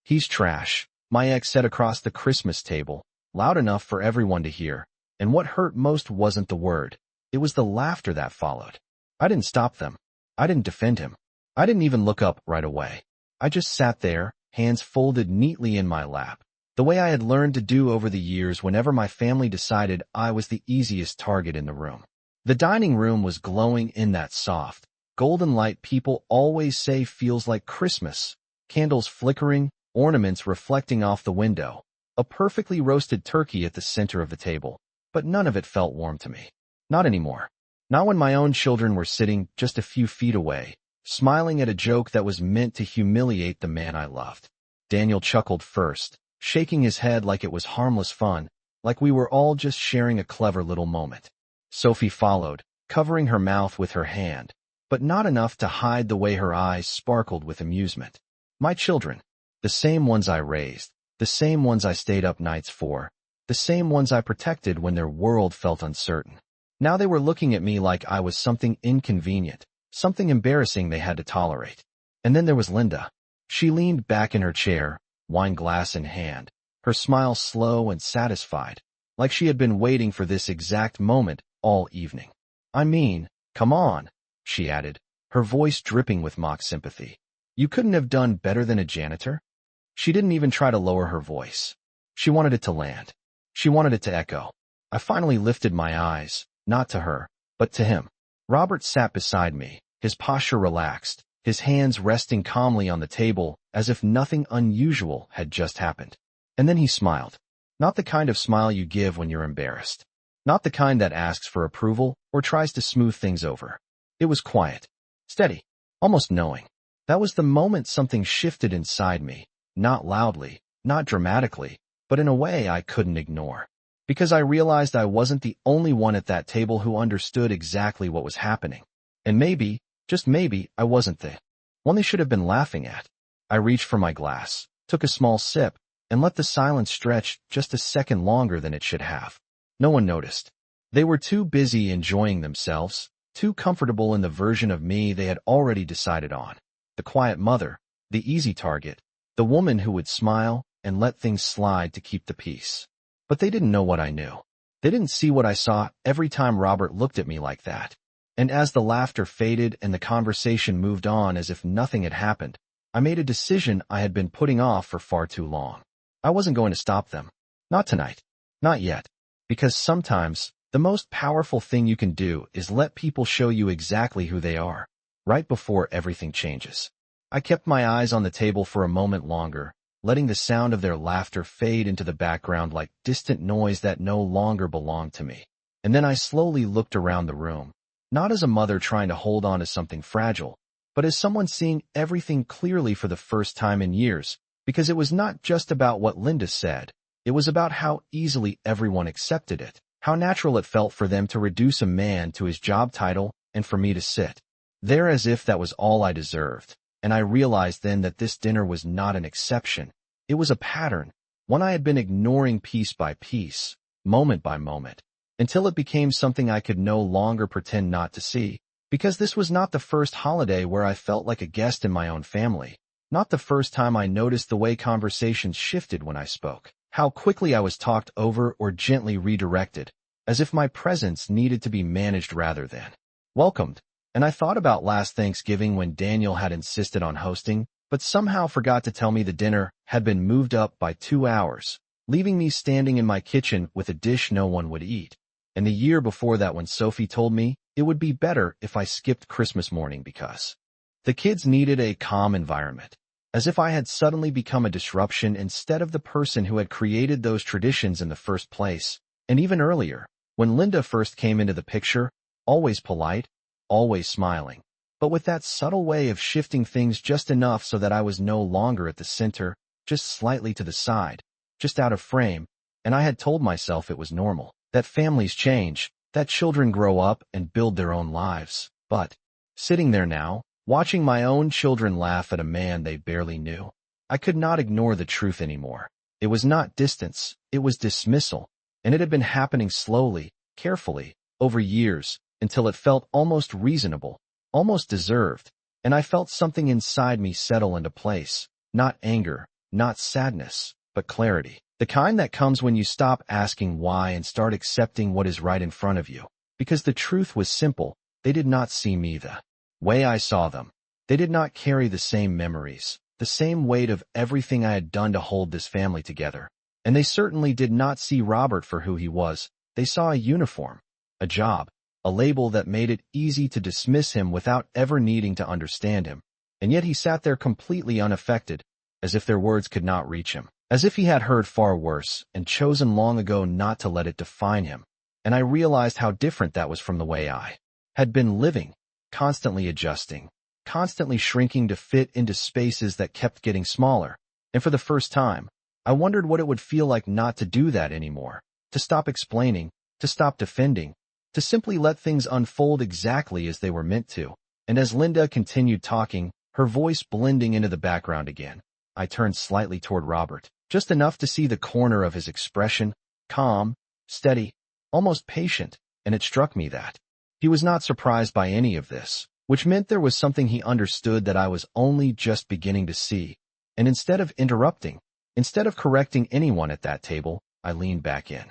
"He's trash," my ex said across the Christmas table, loud enough for everyone to hear. And what hurt most wasn't the word. It was the laughter that followed. I didn't stop them. I didn't defend him. I didn't even look up right away. I just sat there, hands folded neatly in my lap, the way I had learned to do over the years whenever my family decided I was the easiest target in the room. The dining room was glowing in that soft, golden light people always say feels like Christmas. Candles flickering, ornaments reflecting off the window, a perfectly roasted turkey at the center of the table. But none of it felt warm to me. Not anymore. Not when my own children were sitting just a few feet away, smiling at a joke that was meant to humiliate the man I loved. Daniel chuckled first, shaking his head like it was harmless fun, like we were all just sharing a clever little moment. Sophie followed, covering her mouth with her hand, but not enough to hide the way her eyes sparkled with amusement. My children, the same ones I raised, the same ones I stayed up nights for, the same ones I protected when their world felt uncertain. Now they were looking at me like I was something inconvenient, something embarrassing they had to tolerate. And then there was Linda. She leaned back in her chair, wine glass in hand, her smile slow and satisfied, like she had been waiting for this exact moment all evening. "I mean, come on," she added, her voice dripping with mock sympathy. "You couldn't have done better than a janitor?" She didn't even try to lower her voice. She wanted it to land. She wanted it to echo. I finally lifted my eyes, not to her, but to him. Robert sat beside me, his posture relaxed, his hands resting calmly on the table as if nothing unusual had just happened. And then he smiled. Not the kind of smile you give when you're embarrassed. Not the kind that asks for approval or tries to smooth things over. It was quiet, steady, almost knowing. That was the moment something shifted inside me, not loudly, not dramatically, but in a way I couldn't ignore. Because I realized I wasn't the only one at that table who understood exactly what was happening. And maybe, just maybe, I wasn't the one they should have been laughing at. I reached for my glass, took a small sip, and let the silence stretch just a second longer than it should have. No one noticed. They were too busy enjoying themselves, too comfortable in the version of me they had already decided on. The quiet mother, the easy target, the woman who would smile and let things slide to keep the peace. But they didn't know what I knew. They didn't see what I saw every time Robert looked at me like that. And as the laughter faded and the conversation moved on as if nothing had happened, I made a decision I had been putting off for far too long. I wasn't going to stop them. Not tonight. Not yet. Because sometimes, the most powerful thing you can do is let people show you exactly who they are, right before everything changes. I kept my eyes on the table for a moment longer, letting the sound of their laughter fade into the background like distant noise that no longer belonged to me. And then I slowly looked around the room, not as a mother trying to hold on to something fragile, but as someone seeing everything clearly for the first time in years, because it was not just about what Linda said, it was about how easily everyone accepted it, how natural it felt for them to reduce a man to his job title and for me to sit there as if that was all I deserved. And I realized then that this dinner was not an exception. It was a pattern, one I had been ignoring piece by piece, moment by moment, until it became something I could no longer pretend not to see. Because this was not the first holiday where I felt like a guest in my own family, not the first time I noticed the way conversations shifted when I spoke, how quickly I was talked over or gently redirected, as if my presence needed to be managed rather than welcomed. And I thought about last Thanksgiving when Daniel had insisted on hosting, but somehow forgot to tell me the dinner had been moved up by 2 hours, leaving me standing in my kitchen with a dish no one would eat. And the year before that when Sophie told me it would be better if I skipped Christmas morning because the kids needed a calm environment, as if I had suddenly become a disruption instead of the person who had created those traditions in the first place. And even earlier, when Linda first came into the picture, always polite, always smiling, but with that subtle way of shifting things just enough so that I was no longer at the center, just slightly to the side, just out of frame, and I had told myself it was normal, that families change, that children grow up and build their own lives. But, sitting there now, watching my own children laugh at a man they barely knew, I could not ignore the truth anymore. It was not distance, it was dismissal, and it had been happening slowly, carefully, over years, until it felt almost reasonable, almost deserved, and I felt something inside me settle into place, not anger, not sadness, but clarity. The kind that comes when you stop asking why and start accepting what is right in front of you. Because the truth was simple, they did not see me the way I saw them. They did not carry the same memories, the same weight of everything I had done to hold this family together. And they certainly did not see Robert for who he was. They saw a uniform, a job, a label that made it easy to dismiss him without ever needing to understand him. And yet he sat there completely unaffected, as if their words could not reach him, as if he had heard far worse and chosen long ago not to let it define him. And I realized how different that was from the way I had been living, constantly adjusting, constantly shrinking to fit into spaces that kept getting smaller. And for the first time, I wondered what it would feel like not to do that anymore, to stop explaining, to stop defending, to simply let things unfold exactly as they were meant to. And as Linda continued talking, her voice blending into the background again, I turned slightly toward Robert, just enough to see the corner of his expression, calm, steady, almost patient, and it struck me that he was not surprised by any of this, which meant there was something he understood that I was only just beginning to see. And instead of interrupting, instead of correcting anyone at that table, I leaned back in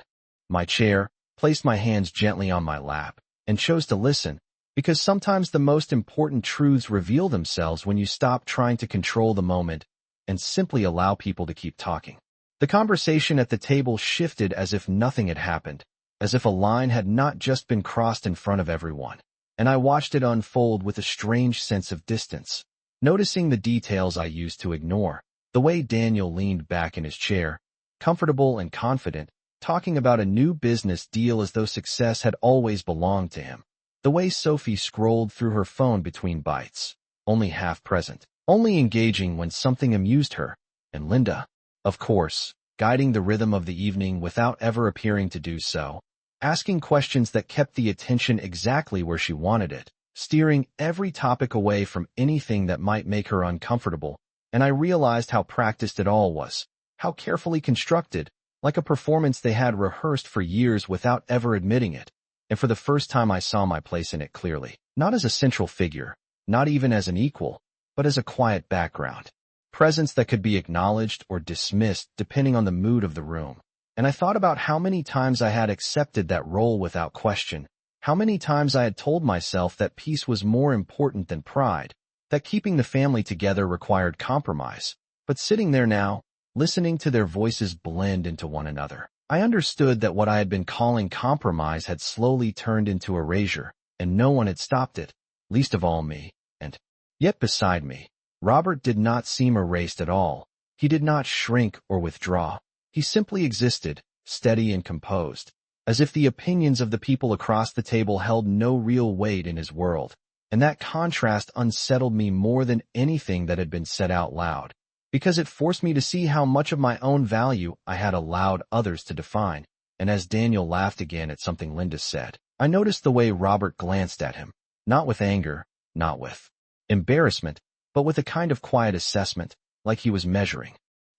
my chair, placed my hands gently on my lap, and chose to listen, because sometimes the most important truths reveal themselves when you stop trying to control the moment and simply allow people to keep talking. The conversation at the table shifted as if nothing had happened, as if a line had not just been crossed in front of everyone, and I watched it unfold with a strange sense of distance, noticing the details I used to ignore, the way Daniel leaned back in his chair, comfortable and confident, talking about a new business deal as though success had always belonged to him, the way Sophie scrolled through her phone between bites, only half present, only engaging when something amused her, and Linda, of course, guiding the rhythm of the evening without ever appearing to do so, asking questions that kept the attention exactly where she wanted it, steering every topic away from anything that might make her uncomfortable. And I realized how practiced it all was, how carefully constructed, like a performance they had rehearsed for years without ever admitting it. And for the first time I saw my place in it clearly, not as a central figure, not even as an equal, but as a quiet background, presence that could be acknowledged or dismissed depending on the mood of the room. And I thought about how many times I had accepted that role without question, how many times I had told myself that peace was more important than pride, that keeping the family together required compromise. But sitting there now, listening to their voices blend into one another, I understood that what I had been calling compromise had slowly turned into erasure, and no one had stopped it, least of all me. And yet beside me, Robert did not seem erased at all. He did not shrink or withdraw. He simply existed, steady and composed, as if the opinions of the people across the table held no real weight in his world. And that contrast unsettled me more than anything that had been said out loud, because it forced me to see how much of my own value I had allowed others to define. And as Daniel laughed again at something Linda said, I noticed the way Robert glanced at him, not with anger, not with embarrassment, but with a kind of quiet assessment, like he was measuring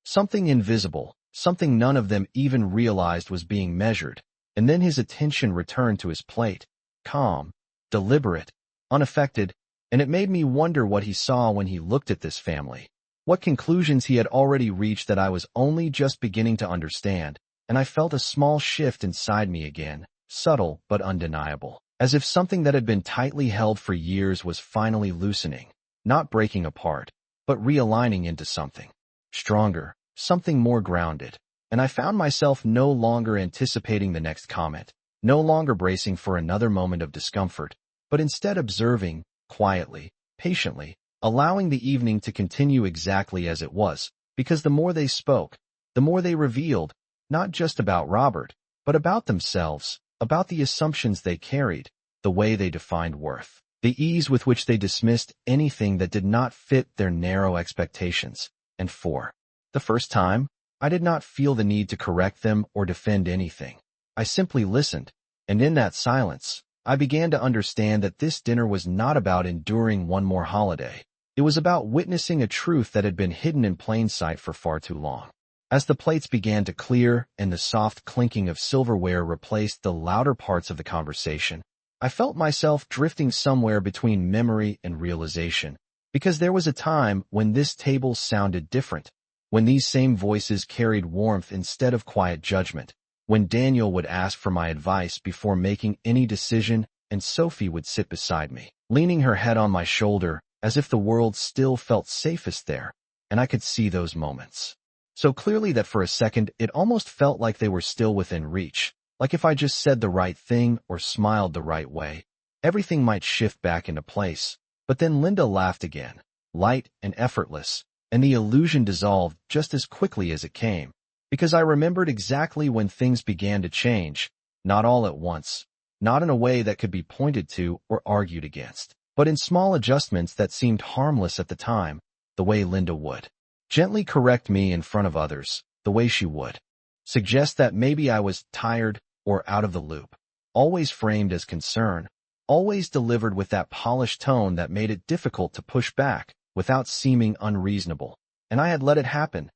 something invisible, something none of them even realized was being measured. And then his attention returned to his plate, calm, deliberate, unaffected, and it made me wonder what he saw when he looked at this family, what conclusions he had already reached that I was only just beginning to understand. And I felt a small shift inside me again, subtle but undeniable, as if something that had been tightly held for years was finally loosening, not breaking apart, but realigning into something stronger, something more grounded. And I found myself no longer anticipating the next comment, no longer bracing for another moment of discomfort, but instead observing, quietly, patiently, allowing the evening to continue exactly as it was, because the more they spoke, the more they revealed, not just about Robert, but about themselves, about the assumptions they carried, the way they defined worth, the ease with which they dismissed anything that did not fit their narrow expectations. And for the first time, I did not feel the need to correct them or defend anything. I simply listened, and in that silence, I began to understand that this dinner was not about enduring one more holiday. It was about witnessing a truth that had been hidden in plain sight for far too long. As the plates began to clear and the soft clinking of silverware replaced the louder parts of the conversation, I felt myself drifting somewhere between memory and realization, because there was a time when this table sounded different, when these same voices carried warmth instead of quiet judgment, when Daniel would ask for my advice before making any decision, and Sophie would sit beside me, leaning her head on my shoulder as if the world still felt safest there, and I could see those moments so clearly that for a second it almost felt like they were still within reach, like if I just said the right thing or smiled the right way, everything might shift back into place. But then Linda laughed again, light and effortless, and the illusion dissolved just as quickly as it came, because I remembered exactly when things began to change, not all at once, not in a way that could be pointed to or argued against, but in small adjustments that seemed harmless at the time, the way Linda would gently correct me in front of others, the way she would suggest that maybe I was tired or out of the loop, always framed as concern, always delivered with that polished tone that made it difficult to push back without seeming unreasonable. And I had let it happen,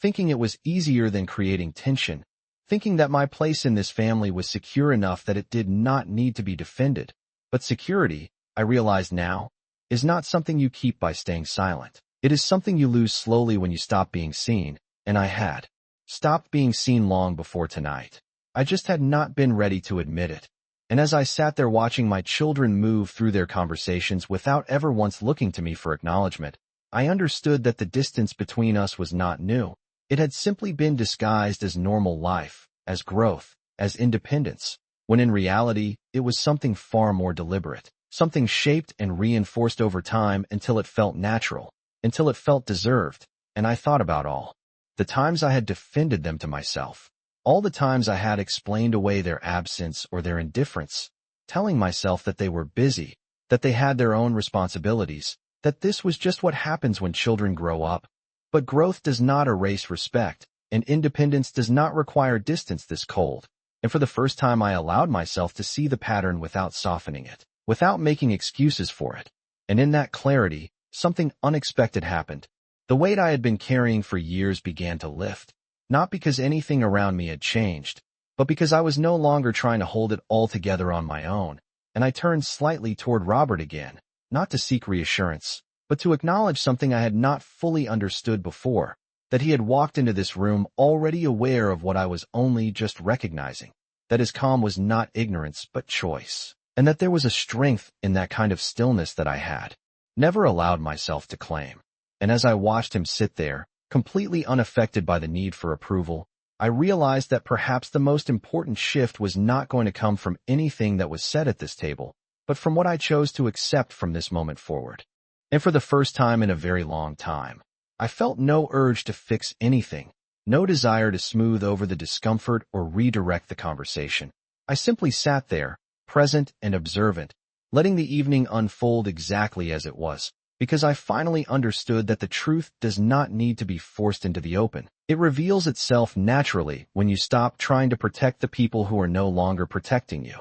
thinking it was easier than creating tension, thinking that my place in this family was secure enough that it did not need to be defended. But security, I realize now, is not something you keep by staying silent. It is something you lose slowly when you stop being seen, and I had stopped being seen long before tonight. I just had not been ready to admit it. And as I sat there watching my children move through their conversations without ever once looking to me for acknowledgement, I understood that the distance between us was not new. It had simply been disguised as normal life, as growth, as independence, when in reality, it was something far more deliberate, something shaped and reinforced over time until it felt natural, until it felt deserved. And I thought about all the times I had defended them to myself, all the times I had explained away their absence or their indifference, telling myself that they were busy, that they had their own responsibilities, that this was just what happens when children grow up. But growth does not erase respect, and independence does not require distance this cold. And for the first time I allowed myself to see the pattern without softening it, without making excuses for it. And in that clarity, something unexpected happened. The weight I had been carrying for years began to lift, not because anything around me had changed, but because I was no longer trying to hold it all together on my own. And I turned slightly toward Robert again, not to seek reassurance, but to acknowledge something I had not fully understood before, that he had walked into this room already aware of what I was only just recognizing, that his calm was not ignorance but choice, and that there was a strength in that kind of stillness that I had never allowed myself to claim. And as I watched him sit there, completely unaffected by the need for approval, I realized that perhaps the most important shift was not going to come from anything that was said at this table, but from what I chose to accept from this moment forward. And for the first time in a very long time, I felt no urge to fix anything, no desire to smooth over the discomfort or redirect the conversation. I simply sat there, present and observant, letting the evening unfold exactly as it was, because I finally understood that the truth does not need to be forced into the open. It reveals itself naturally when you stop trying to protect the people who are no longer protecting you.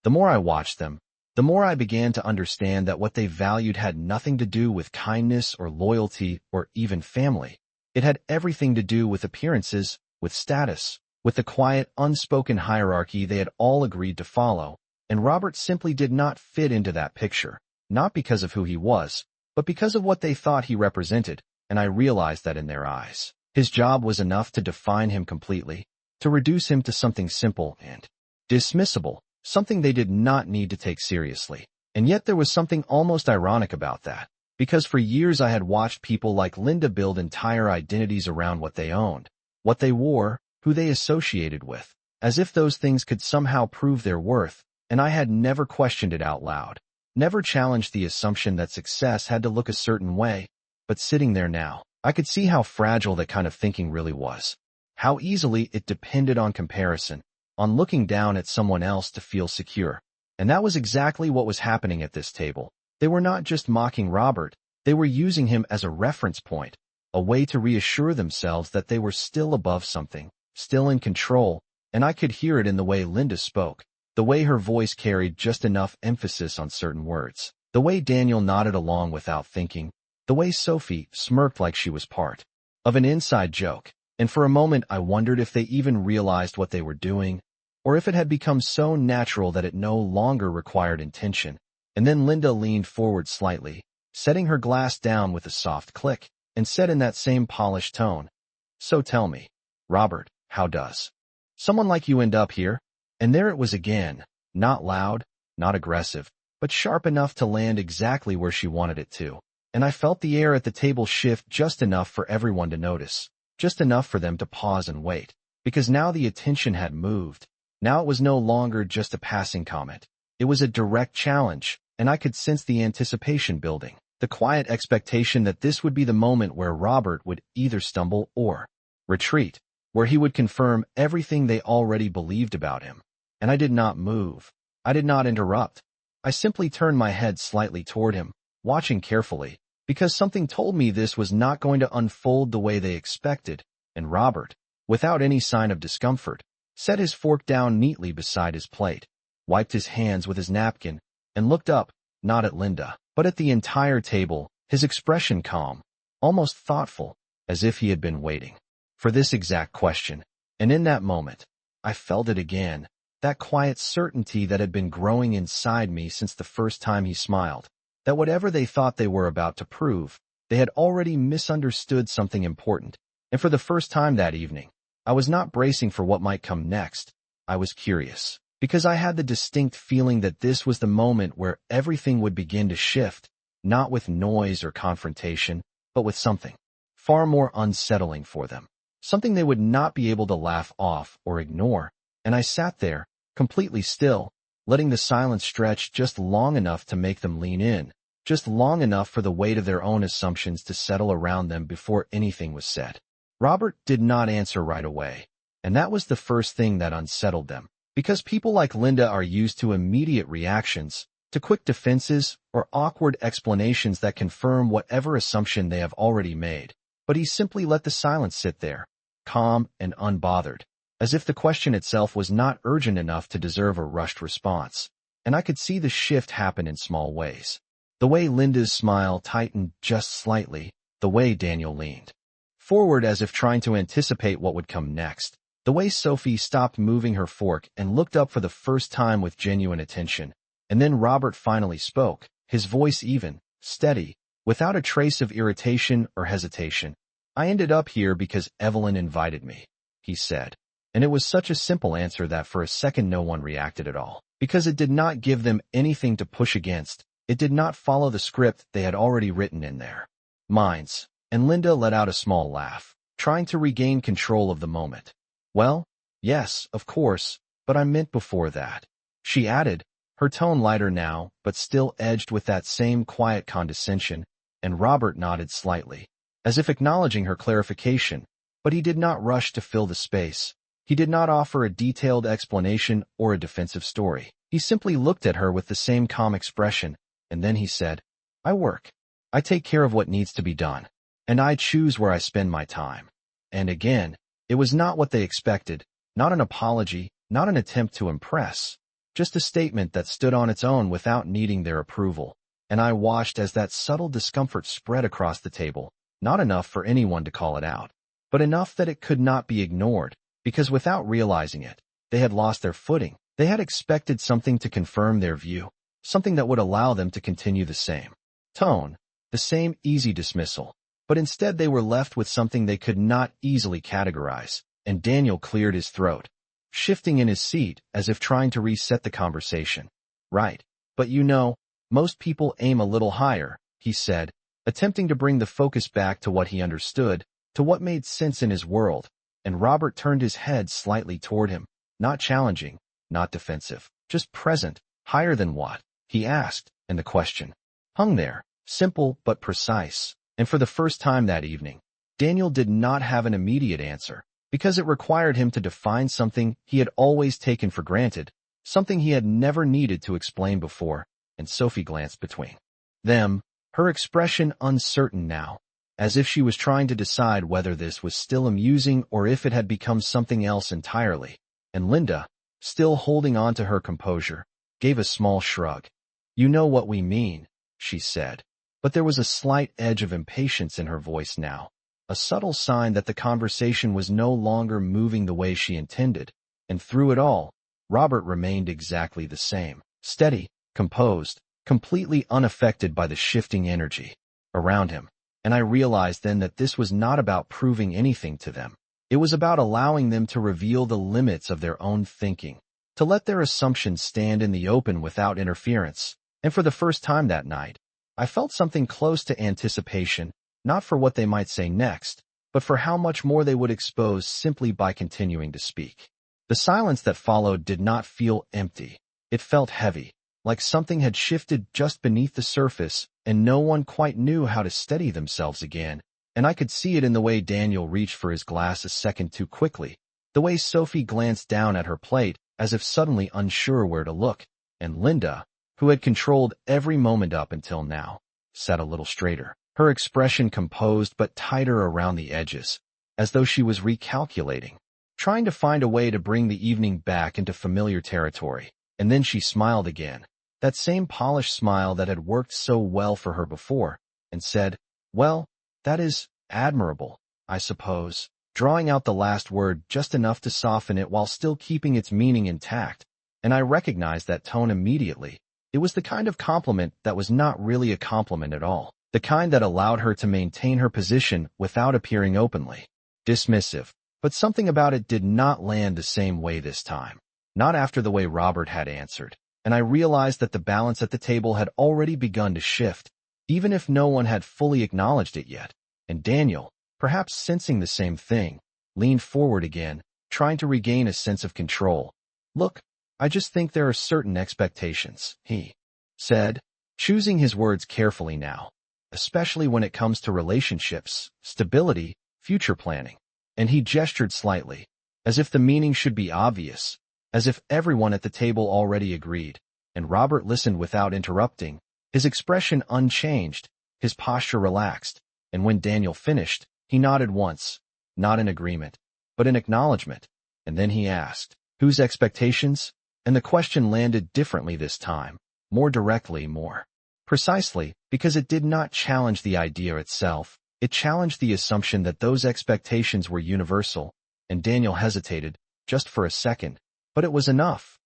The more I watched them, the more I began to understand that what they valued had nothing to do with kindness or loyalty or even family. It had everything to do with appearances, with status, with the quiet, unspoken hierarchy they had all agreed to follow, and Robert simply did not fit into that picture, not because of who he was, but because of what they thought he represented, and I realized that in their eyes, his job was enough to define him completely, to reduce him to something simple and dismissible, something they did not need to take seriously. And yet there was something almost ironic about that, because for years I had watched people like Linda build entire identities around what they owned, what they wore, who they associated with, as if those things could somehow prove their worth, and I had never questioned it out loud, never challenged the assumption that success had to look a certain way. But sitting there now, I could see how fragile that kind of thinking really was, how easily it depended on comparison, on looking down at someone else to feel secure. And that was exactly what was happening at this table. They were not just mocking Robert, they were using him as a reference point, a way to reassure themselves that they were still above something, still in control, and I could hear it in the way Linda spoke, the way her voice carried just enough emphasis on certain words, the way Daniel nodded along without thinking, the way Sophie smirked like she was part of an inside joke. And for a moment I wondered if they even realized what they were doing, or if it had become so natural that it no longer required intention. And then Linda leaned forward slightly, setting her glass down with a soft click, and said in that same polished tone, So tell me, Robert, how does someone like you end up here? And there it was again, not loud, not aggressive, but sharp enough to land exactly where she wanted it to. And I felt the air at the table shift just enough for everyone to notice, just enough for them to pause and wait, because now the attention had moved. Now it was no longer just a passing comment. It was a direct challenge, and I could sense the anticipation building, the quiet expectation that this would be the moment where Robert would either stumble or retreat, where he would confirm everything they already believed about him. And I did not move. I did not interrupt. I simply turned my head slightly toward him, watching carefully, because something told me this was not going to unfold the way they expected, and Robert, without any sign of discomfort, set his fork down neatly beside his plate, wiped his hands with his napkin, and looked up, not at Linda, but at the entire table, his expression calm, almost thoughtful, as if he had been waiting for this exact question. And in that moment, I felt it again, that quiet certainty that had been growing inside me since the first time he smiled, that whatever they thought they were about to prove, they had already misunderstood something important. And for the first time that evening, I was not bracing for what might come next. I was curious, because I had the distinct feeling that this was the moment where everything would begin to shift, not with noise or confrontation, but with something far more unsettling for them, something they would not be able to laugh off or ignore. And I sat there, completely still, letting the silence stretch just long enough to make them lean in, just long enough for the weight of their own assumptions to settle around them before anything was said. Robert did not answer right away, and that was the first thing that unsettled them, because people like Linda are used to immediate reactions, to quick defenses or awkward explanations that confirm whatever assumption they have already made. But he simply let the silence sit there, calm and unbothered, as if the question itself was not urgent enough to deserve a rushed response. And I could see the shift happen in small ways. The way Linda's smile tightened just slightly, the way Daniel leaned forward as if trying to anticipate what would come next, the way Sophie stopped moving her fork and looked up for the first time with genuine attention. And then Robert finally spoke, his voice even, steady, without a trace of irritation or hesitation. "I ended up here because Evelyn invited me," he said. And it was such a simple answer that for a second no one reacted at all, because it did not give them anything to push against. It did not follow the script they had already written in their minds. And Linda let out a small laugh, trying to regain control of the moment. "Well, yes, of course, but I meant before that," she added, her tone lighter now, but still edged with that same quiet condescension. And Robert nodded slightly, as if acknowledging her clarification, but he did not rush to fill the space. He did not offer a detailed explanation or a defensive story. He simply looked at her with the same calm expression, and then he said, "I work. I take care of what needs to be done. And I choose where I spend my time." And again, it was not what they expected, not an apology, not an attempt to impress, just a statement that stood on its own without needing their approval. And I watched as that subtle discomfort spread across the table, not enough for anyone to call it out, but enough that it could not be ignored, because without realizing it, they had lost their footing. They had expected something to confirm their view, something that would allow them to continue the same tone, the same easy dismissal. But instead they were left with something they could not easily categorize, and Daniel cleared his throat, shifting in his seat as if trying to reset the conversation. "Right. But you know, most people aim a little higher," he said, attempting to bring the focus back to what he understood, to what made sense in his world. And Robert turned his head slightly toward him, not challenging, not defensive, just present. "Higher than what?" he asked, and the question hung there, simple but precise. And for the first time that evening, Daniel did not have an immediate answer, because it required him to define something he had always taken for granted, something he had never needed to explain before. And Sophie glanced between them, her expression uncertain now, as if she was trying to decide whether this was still amusing or if it had become something else entirely. And Linda, still holding on to her composure, gave a small shrug. "You know what we mean," she said. But there was a slight edge of impatience in her voice now, a subtle sign that the conversation was no longer moving the way she intended. And through it all, Robert remained exactly the same, steady, composed, completely unaffected by the shifting energy around him. and I realized then that this was not about proving anything to them. It was about allowing them to reveal the limits of their own thinking, to let their assumptions stand in the open without interference. And for the first time that night, I felt something close to anticipation, not for what they might say next, but for how much more they would expose simply by continuing to speak. The silence that followed did not feel empty. It felt heavy, like something had shifted just beneath the surface, and no one quite knew how to steady themselves again. And I could see it in the way Daniel reached for his glass a second too quickly, the way Sophie glanced down at her plate, as if suddenly unsure where to look, and Linda, who had controlled every moment up until now, sat a little straighter, her expression composed but tighter around the edges, as though she was recalculating, trying to find a way to bring the evening back into familiar territory. And then she smiled again, that same polished smile that had worked so well for her before, and said, "Well, that is admirable, I suppose," drawing out the last word just enough to soften it while still keeping its meaning intact. And I recognized that tone immediately. It was the kind of compliment that was not really a compliment at all, the kind that allowed her to maintain her position without appearing openly dismissive. But something about it did not land the same way this time, not after the way Robert had answered, and I realized that the balance at the table had already begun to shift, even if no one had fully acknowledged it yet. And Daniel, perhaps sensing the same thing, leaned forward again, trying to regain a sense of control. "Look, I just think there are certain expectations," he said, choosing his words carefully now, "especially when it comes to relationships, stability, future planning." And he gestured slightly, as if the meaning should be obvious, as if everyone at the table already agreed. And Robert listened without interrupting, his expression unchanged, his posture relaxed. And when Daniel finished, he nodded once, not in agreement, but in acknowledgement. And then he asked, "Whose expectations?" And the question landed differently this time, more directly, more precisely, because it did not challenge the idea itself. It challenged the assumption that those expectations were universal. And Daniel hesitated, just for a second, but it was enough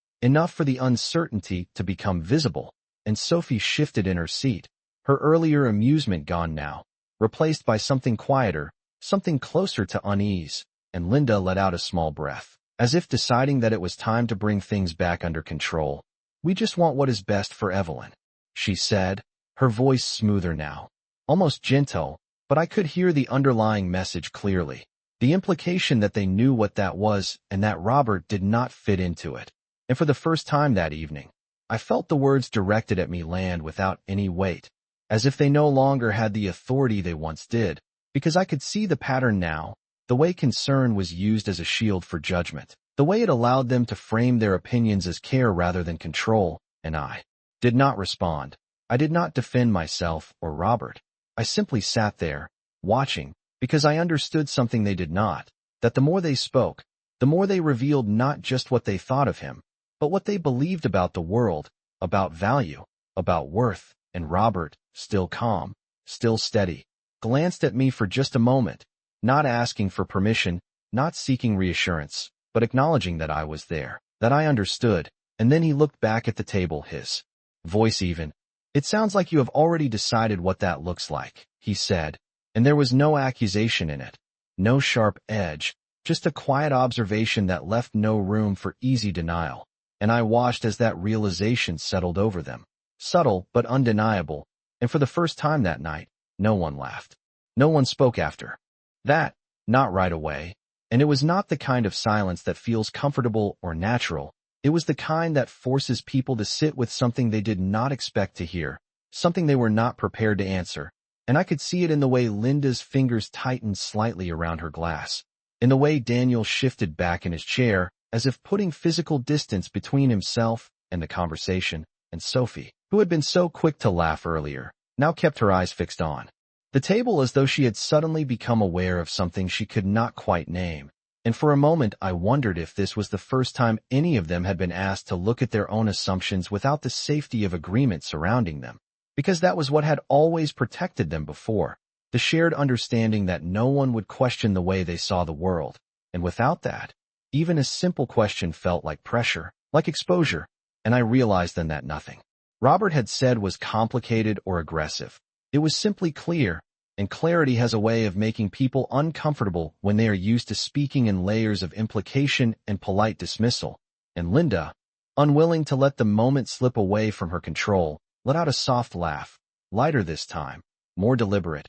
for the uncertainty to become visible. And Sophie shifted in her seat, her earlier amusement gone now, replaced by something quieter, something closer to unease. And Linda let out a small breath, as if deciding that it was time to bring things back under control. "We just want what is best for Evelyn," she said, her voice smoother now, almost gentle, but I could hear the underlying message clearly, the implication that they knew what that was and that Robert did not fit into it. And for the first time that evening, I felt the words directed at me land without any weight, as if they no longer had the authority they once did, because I could see the pattern now, the way concern was used as a shield for judgment, the way it allowed them to frame their opinions as care rather than control. And I did not respond. I did not defend myself or Robert. I simply sat there, watching, because I understood something they did not, that the more they spoke, the more they revealed not just what they thought of him, but what they believed about the world, about value, about worth. And Robert, still calm, still steady, glanced at me for just a moment, not asking for permission, not seeking reassurance, but acknowledging that I was there, that I understood. And then he looked back at the table, his voice even. "It sounds like you have already decided what that looks like," he said, and there was no accusation in it, no sharp edge, just a quiet observation that left no room for easy denial. And I watched as that realization settled over them, subtle but undeniable. And for the first time that night, no one laughed. No one spoke after that, not right away. And it was not the kind of silence that feels comfortable or natural. It was the kind that forces people to sit with something they did not expect to hear, something they were not prepared to answer. And I could see it in the way Linda's fingers tightened slightly around her glass, in the way Daniel shifted back in his chair, as if putting physical distance between himself and the conversation. And Sophie, who had been so quick to laugh earlier, now kept her eyes fixed on the table as though she had suddenly become aware of something she could not quite name. And for a moment I wondered if this was the first time any of them had been asked to look at their own assumptions without the safety of agreement surrounding them, because that was what had always protected them before, the shared understanding that no one would question the way they saw the world. And without that, even a simple question felt like pressure, like exposure. And I realized then that nothing Robert had said was complicated or aggressive. It was simply clear, and clarity has a way of making people uncomfortable when they are used to speaking in layers of implication and polite dismissal. And Linda, unwilling to let the moment slip away from her control, let out a soft laugh, lighter this time, more deliberate.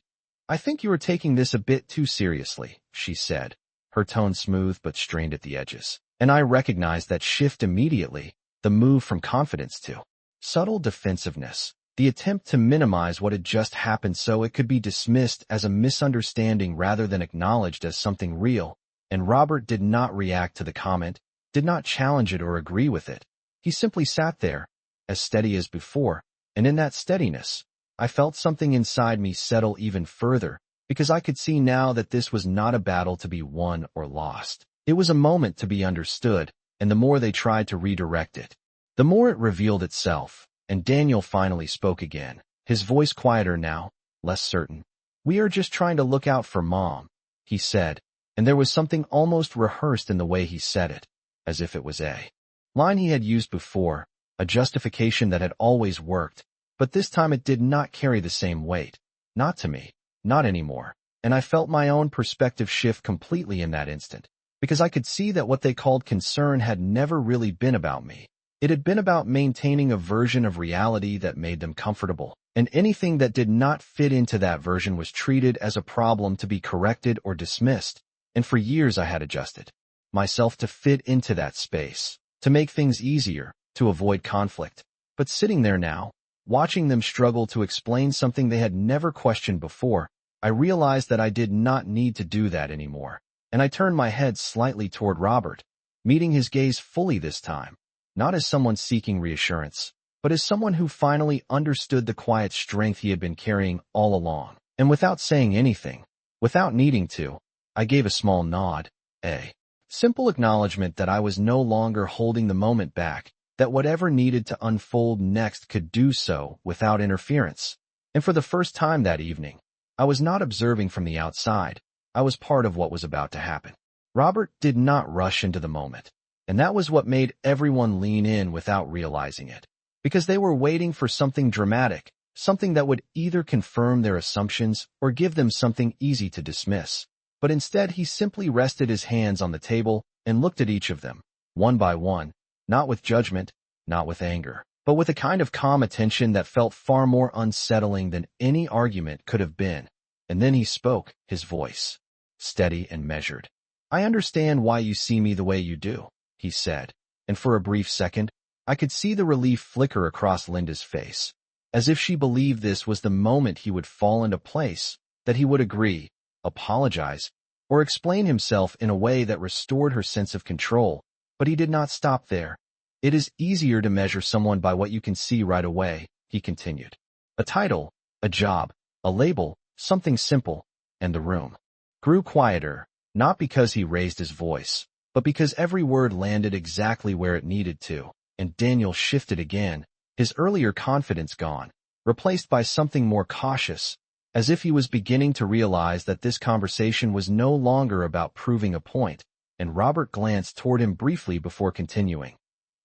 "I think you are taking this a bit too seriously," she said, her tone smooth but strained at the edges. And I recognized that shift immediately, the move from confidence to subtle defensiveness, the attempt to minimize what had just happened so it could be dismissed as a misunderstanding rather than acknowledged as something real. And Robert did not react to the comment, did not challenge it or agree with it. He simply sat there, as steady as before, and in that steadiness, I felt something inside me settle even further, because I could see now that this was not a battle to be won or lost. It was a moment to be understood, and the more they tried to redirect it, the more it revealed itself. And Daniel finally spoke again, his voice quieter now, less certain. "We are just trying to look out for Mom," he said, and there was something almost rehearsed in the way he said it, as if it was a line he had used before, a justification that had always worked, but this time it did not carry the same weight. Not to me, not anymore. And I felt my own perspective shift completely in that instant, because I could see that what they called concern had never really been about me. It had been about maintaining a version of reality that made them comfortable, and anything that did not fit into that version was treated as a problem to be corrected or dismissed. And for years I had adjusted myself to fit into that space, to make things easier, to avoid conflict. But sitting there now, watching them struggle to explain something they had never questioned before, I realized that I did not need to do that anymore. And I turned my head slightly toward Robert, meeting his gaze fully this time, not as someone seeking reassurance, but as someone who finally understood the quiet strength he had been carrying all along. And without saying anything, without needing to, I gave a small nod, a simple acknowledgement that I was no longer holding the moment back, that whatever needed to unfold next could do so without interference. And for the first time that evening, I was not observing from the outside. I was part of what was about to happen. Robert did not rush into the moment, and that was what made everyone lean in without realizing it, because they were waiting for something dramatic, something that would either confirm their assumptions or give them something easy to dismiss. But instead he simply rested his hands on the table and looked at each of them, one by one, not with judgment, not with anger, but with a kind of calm attention that felt far more unsettling than any argument could have been. And then he spoke, his voice steady and measured. "I understand why you see me the way you do," he said, and for a brief second, I could see the relief flicker across Linda's face, as if she believed this was the moment he would fall into place, that he would agree, apologize, or explain himself in a way that restored her sense of control. But he did not stop there. "It is easier to measure someone by what you can see right away," he continued. "A title, a job, a label, something simple," and the room grew quieter, not because he raised his voice, but because every word landed exactly where it needed to. And Daniel shifted again, his earlier confidence gone, replaced by something more cautious, as if he was beginning to realize that this conversation was no longer about proving a point. And Robert glanced toward him briefly before continuing.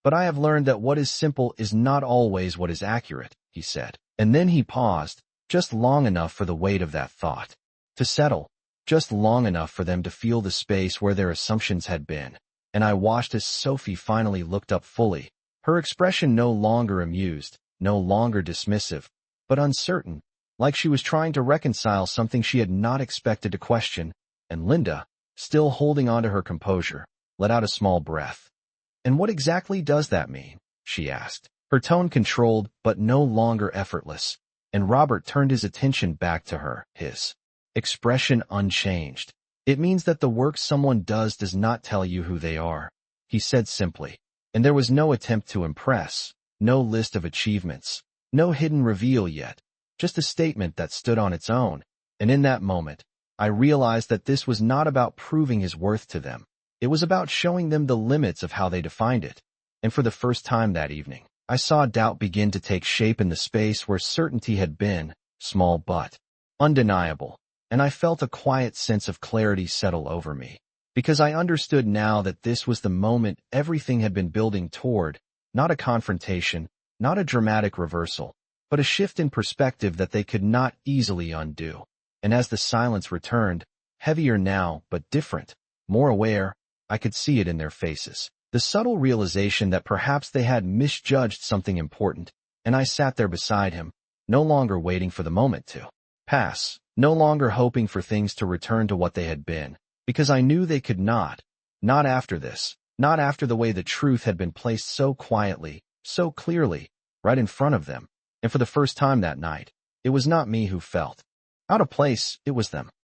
"But I have learned that what is simple is not always what is accurate," he said. And then he paused, just long enough for the weight of that thought to settle, just long enough for them to feel the space where their assumptions had been. And I watched as Sophie finally looked up fully, her expression no longer amused, no longer dismissive, but uncertain, like she was trying to reconcile something she had not expected to question. And Linda, still holding on to her composure, let out a small breath. "And what exactly does that mean?" she asked, her tone controlled but no longer effortless. And Robert turned his attention back to her, his expression unchanged. "It means that the work someone does not tell you who they are," he said simply. And there was no attempt to impress, no list of achievements, no hidden reveal yet, just a statement that stood on its own. And in that moment, I realized that this was not about proving his worth to them. It was about showing them the limits of how they defined it. And for the first time that evening, I saw doubt begin to take shape in the space where certainty had been, small but undeniable. And I felt a quiet sense of clarity settle over me, because I understood now that this was the moment everything had been building toward, not a confrontation, not a dramatic reversal, but a shift in perspective that they could not easily undo. and as the silence returned, heavier now, but different, more aware, I could see it in their faces. The subtle realization that perhaps they had misjudged something important, and I sat there beside him, no longer waiting for the moment to pass, no longer hoping for things to return to what they had been, because I knew they could not after this, not after the way the truth had been placed so quietly, so clearly, right in front of them. And for the first time that night, it was not me who felt out of place, it was them.